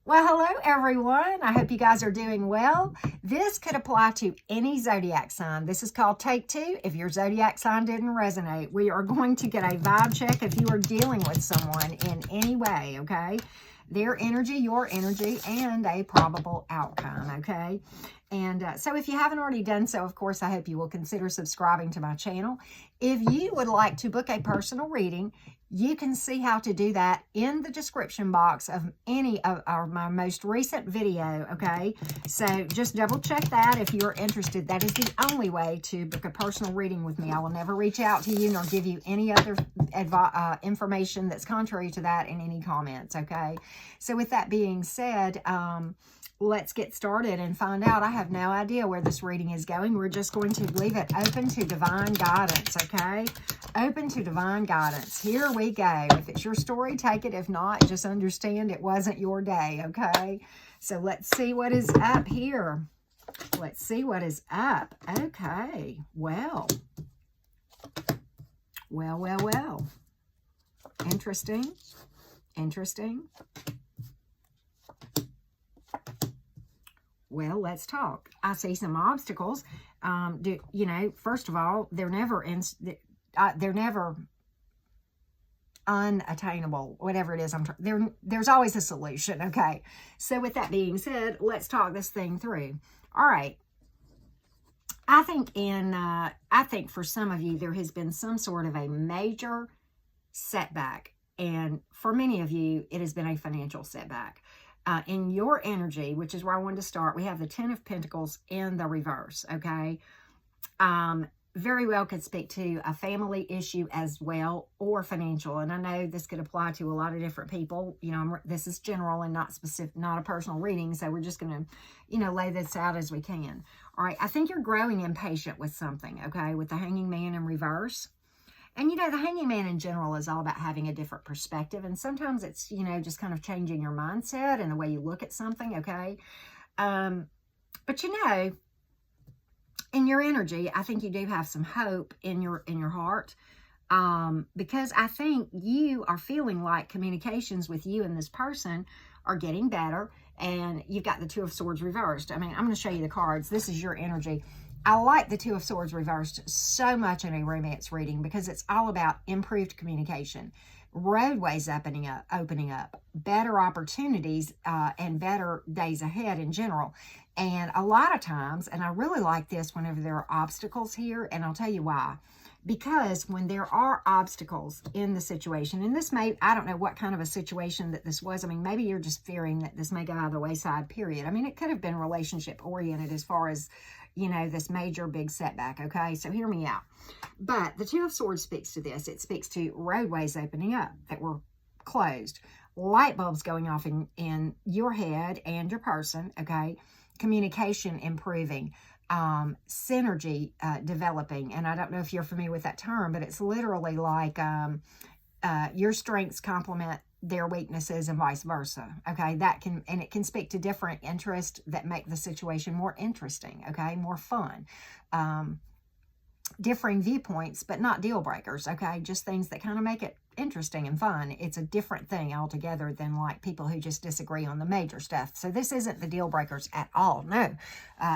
Well, hello everyone. I hope you guys are doing well. This could apply to any zodiac sign. This is called Take Two. If your zodiac sign didn't resonate, we are going to get a vibe check if you are dealing with someone in any way, okay? Their energy, your energy, and a probable outcome, okay? And so if you haven't already done so, of course, I hope you will consider subscribing to my channel. If you would like to book a personal reading, you can see how to do that in the description box of any of my most recent video, okay? So just double check that if you're interested. That is the only way to book a personal reading with me. I will never reach out to you nor give you any other information that's contrary to that in any comments, okay? So with that being said, let's get started and find out. I have no idea where this reading is going. We're just going to leave it open to divine guidance, okay? Open to divine guidance. Here we go. If it's your story, take it. If not, just understand it wasn't your day, okay? So let's see what is up here. Let's see what is up. Okay. Well. Interesting. Well, let's talk. I see some obstacles. First of all, they're never unattainable, whatever it is. There's always a solution, okay? So with that being said, let's talk this thing through. All right. I think for some of you, there has been some sort of a major setback. And for many of you, it has been a financial setback. In your energy, which is where I wanted to start, we have the Ten of Pentacles in the reverse, okay? Very well could speak to a family issue as well, or financial. And I know this could apply to a lot of different people. You know, this is general and not specific, not a personal reading. So we're just going to, lay this out as we can. All right. I think you're growing impatient with something, okay? With the Hanging Man in reverse. And, the Hanging Man in general is all about having a different perspective. And sometimes it's, just kind of changing your mindset and the way you look at something, okay? But, in your energy, I think you do have some hope in your heart. Because I think you are feeling like communications with you and this person are getting better. And you've got the Two of Swords reversed. I mean, I'm going to show you the cards. This is your energy. I like the Two of Swords reversed so much in a romance reading because it's all about improved communication, roadways opening up, better opportunities, and better days ahead in general. And a lot of times, and I really like this whenever there are obstacles here, and I'll tell you why. Because when there are obstacles in the situation, and this may, I don't know what kind of a situation that this was. I mean, maybe you're just fearing that this may go out of the wayside, period. I mean, it could have been relationship oriented as far as, this major big setback, okay? So hear me out. But the Two of Swords speaks to this. It speaks to roadways opening up that were closed, light bulbs going off in your head and your person, okay? Communication improving, synergy developing. And I don't know if you're familiar with that term, but it's literally like your strengths complement their weaknesses and vice versa, okay? It can speak to different interests that make the situation more interesting, okay? More fun. Differing viewpoints, but not deal breakers, okay? Just things that kind of make it interesting and fun. It's a different thing altogether than like people who just disagree on the major stuff. So this isn't the deal breakers at all, no.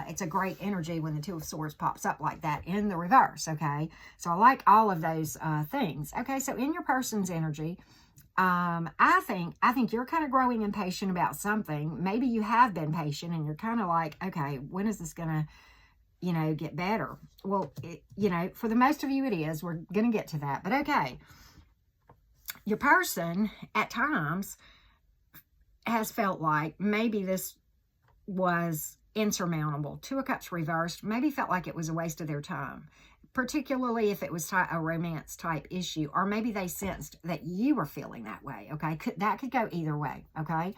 It's a great energy when the Two of Swords pops up like that in the reverse, okay? So I like all of those things. Okay, so in your person's energy, I think you're kind of growing impatient about something. Maybe you have been patient and you're kind of like, okay, when is this going to, get better? Well, for the most of you it is. We're going to get to that. But okay, your person at times has felt like maybe this was insurmountable. Two of Cups reversed, maybe felt like it was a waste of their time, particularly if it was a romance type issue, or maybe they sensed that you were feeling that way, okay? That could go either way, okay?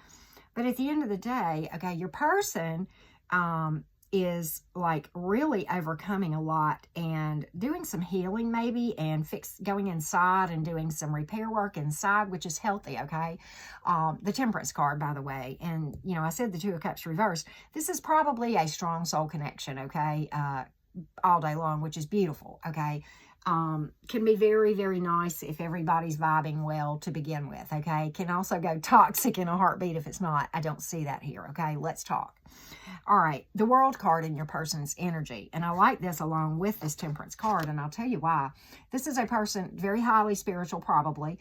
But at the end of the day, okay, your person is like really overcoming a lot and doing some healing maybe, and going inside and doing some repair work inside, which is healthy, okay? The Temperance card, by the way, and I said the Two of Cups reversed. This is probably a strong soul connection, okay? All day long, which is beautiful, okay? can be very, very nice if everybody's vibing well to begin with, okay? Can also go toxic in a heartbeat if it's not. I don't see that here, okay? Let's talk. All right, the World card in your person's energy. And I like this along with this Temperance card, and I'll tell you why. This is a person, very highly spiritual probably,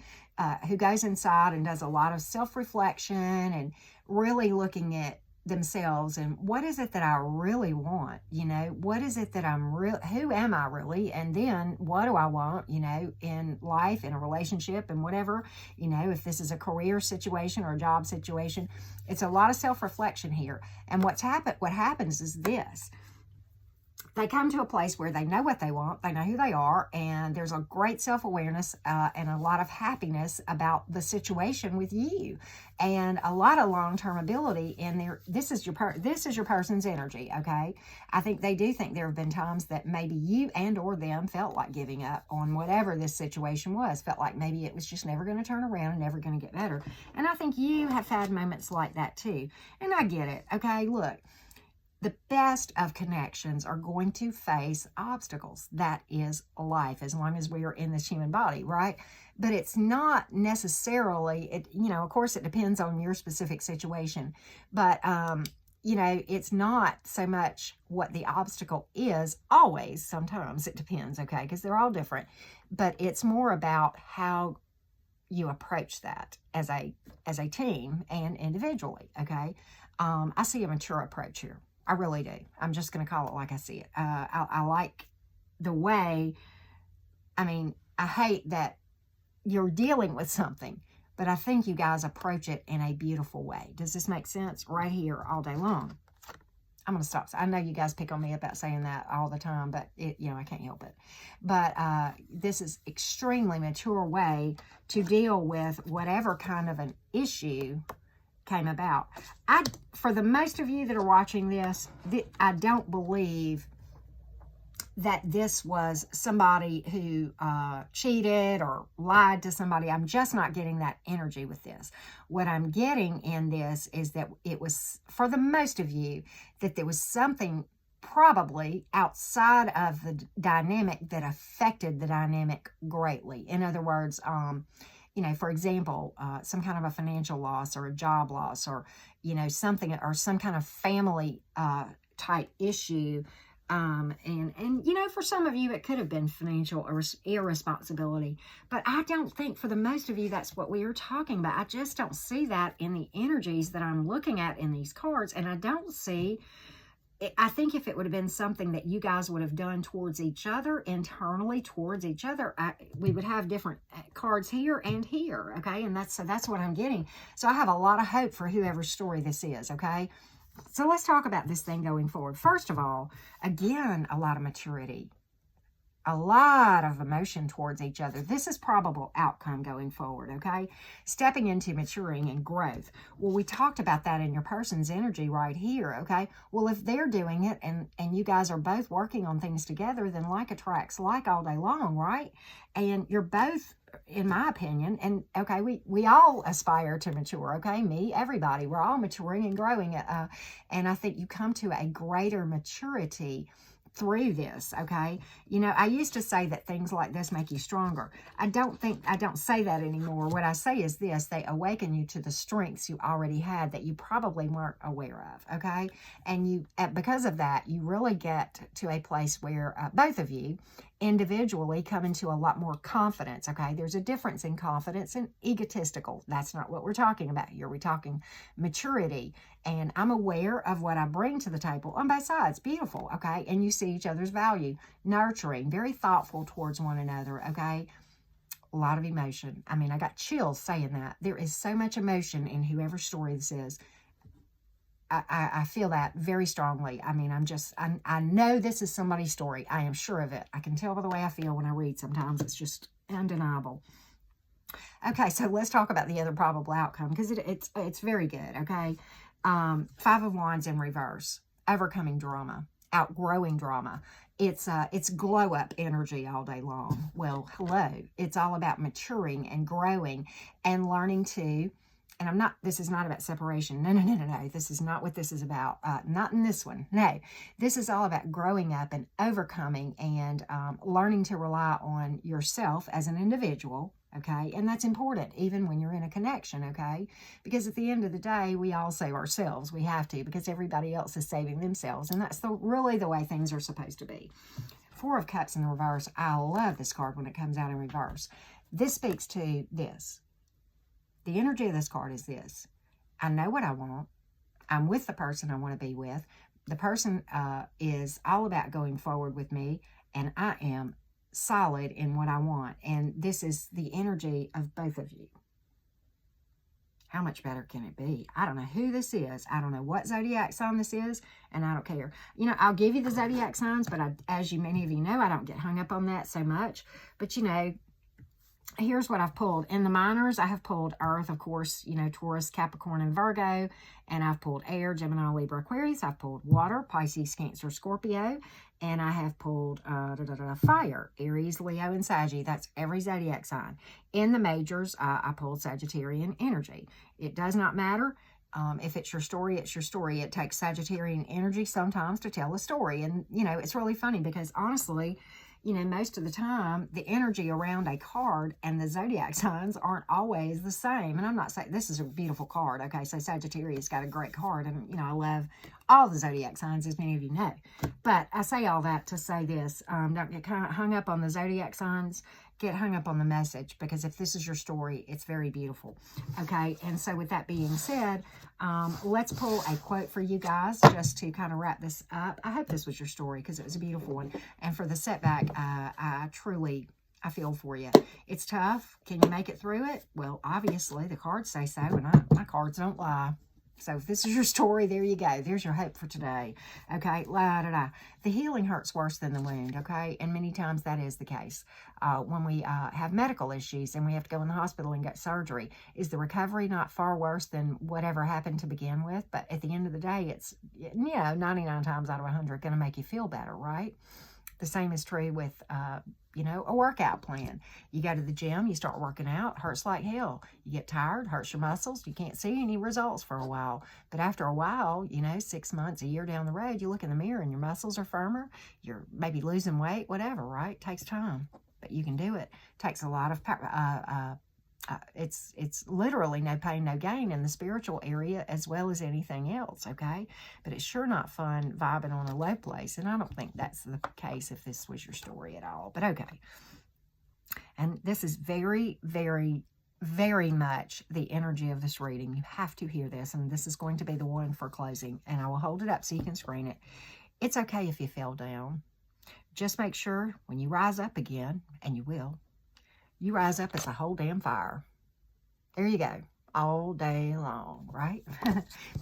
who goes inside and does a lot of self-reflection and really looking at themselves and what is it that I really want, you know, what is it that who am I really, and then what do I want, you know, in life, in a relationship, and whatever, you know, if this is a career situation or a job situation. It's a lot of self-reflection here. And what happens is this: they come to a place where they know what they want, they know who they are, and there's a great self-awareness and a lot of happiness about the situation with you, and a lot of long-term ability in there. This is your person's energy, okay? I think they do think there have been times that maybe you and or them felt like giving up on whatever this situation was, felt like maybe it was just never going to turn around and never going to get better. And I think you have had moments like that too. And I get it, okay? Look, the best of connections are going to face obstacles. That is life, as long as we are in this human body, right? But it's not necessarily, you know, of course it depends on your specific situation, but, you know, it's not so much what the obstacle is always. Sometimes it depends, okay, because they're all different, but it's more about how you approach that as a team and individually, okay? I see a mature approach here. I really do. I'm just going to call it like I see it. I like the way, I mean, I hate that you're dealing with something, but I think you guys approach it in a beautiful way. Does this make sense? Right here all day long. I'm going to stop. I know you guys pick on me about saying that all the time, but you know, I can't help it. But this is extremely mature way to deal with whatever kind of an issue came about. For the most of you that are watching this, I don't believe that this was somebody who cheated or lied to somebody. I'm just not getting that energy with this. What I'm getting in this is that it was, for the most of you, that there was something probably outside of the dynamic that affected the dynamic greatly. In other words, you know, for example, some kind of a financial loss or a job loss, or, you know, something, or some kind of family type issue. And you know, for some of you, it could have been financial irresponsibility, but I don't think for the most of you, that's what we are talking about. I just don't see that in the energies that I'm looking at in these cards. And I don't see, I think if it would have been something that you guys would have done towards each other, internally towards each other, we would have different cards here and here, okay? And that's what I'm getting. So I have a lot of hope for whoever's story this is, okay? So let's talk about this thing going forward. First of all, again, a lot of maturity. A lot of emotion towards each other. This is probable outcome going forward, okay? Stepping into maturing and growth. Well, we talked about that in your person's energy right here, okay? Well, if they're doing it and you guys are both working on things together, then like attracts like all day long, right? And you're both, in my opinion, and okay, we all aspire to mature, okay? Me, everybody, we're all maturing and growing. And I think you come to a greater maturity through this, okay? You know, I used to say that things like this make you stronger. I don't say that anymore. What I say is this: they awaken you to the strengths you already had that you probably weren't aware of, okay? And you, because of that, you really get to a place where both of you individually come into a lot more confidence, okay? There's a difference in confidence and egotistical. That's not what we're talking about here. We're talking maturity, and I'm aware of what I bring to the table on both sides. Beautiful, okay? And you see each other's value, nurturing, very thoughtful towards one another, okay? A lot of emotion. I mean, I got chills saying that. There is so much emotion in whoever's story this is. I feel that very strongly. I mean, I know this is somebody's story. I am sure of it. I can tell by the way I feel when I read sometimes. It's just undeniable. Okay, so let's talk about the other probable outcome, because it's very good, okay? Five of Wands in reverse. Overcoming drama. Outgrowing drama. It's glow up energy all day long. Well, hello. It's all about maturing and growing and learning to and this is not about separation. No. This is not what this is about. Not in this one. No, this is all about growing up and overcoming and learning to rely on yourself as an individual. Okay, and that's important even when you're in a connection, okay? Because at the end of the day, we all save ourselves. We have to, because everybody else is saving themselves, and that's really the way things are supposed to be. Four of Cups in the reverse. I love this card when it comes out in reverse. This speaks to this. The energy of this card is this. I know what I want. I'm with the person I want to be with. The person is all about going forward with me, and I am solid in what I want. And this is the energy of both of you. How much better can it be? I don't know who this is. I don't know what zodiac sign this is, and I don't care. You know, I'll give you the zodiac signs, but as many of you know, I don't get hung up on that so much. But, you know, here's what I've pulled. In the minors, I have pulled Earth, of course, you know, Taurus, Capricorn, and Virgo. And I've pulled Air, Gemini, Libra, Aquarius. I've pulled Water, Pisces, Cancer, Scorpio. And I have pulled Fire, Aries, Leo, and Sagittarius. That's every zodiac sign. In the majors, I pulled Sagittarian energy. It does not matter. If it's your story, it's your story. It takes Sagittarian energy sometimes to tell a story. And, you know, it's really funny because, honestly, you know, most of the time, the energy around a card and the zodiac signs aren't always the same. And I'm not saying, this is a beautiful card, okay? So Sagittarius got a great card. And, you know, I love all the zodiac signs, as many of you know. But I say all that to say this. Don't get kind of hung up on the zodiac signs. Get hung up on the message, because if this is your story, it's very beautiful. Okay, and so with that being said, let's pull a quote for you guys just to kind of wrap this up. I hope this was your story, because it was a beautiful one. And for the setback, I feel for you. It's tough. Can you make it through it? Well, obviously, the cards say so, and my cards don't lie. So if this is your story, there you go. There's your hope for today. Okay, The healing hurts worse than the wound, okay? And many times that is the case. When we have medical issues and we have to go in the hospital and get surgery, is the recovery not far worse than whatever happened to begin with? But at the end of the day, it's, you know, 99 times out of 100 going to make you feel better, right? The same is true with, you know, a workout plan. You go to the gym, you start working out, hurts like hell. You get tired, hurts your muscles. You can't see any results for a while. But after a while, you know, 6 months, a year down the road, you look in the mirror and your muscles are firmer. You're maybe losing weight, whatever, right? It takes time, but you can do it. It takes a lot of it's literally no pain, no gain in the spiritual area as well as anything else, okay? But it's sure not fun vibing on a low place, and I don't think that's the case if this was your story at all, but okay. And this is very, very, very much the energy of this reading. You have to hear this, and this is going to be the one for closing, and I will hold it up so you can screen it. It's okay if you fell down. Just make sure when you rise up again, and you will, you rise up as a whole damn fire. There you go. All day long, right?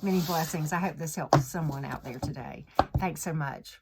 Many blessings. I hope this helps someone out there today. Thanks so much.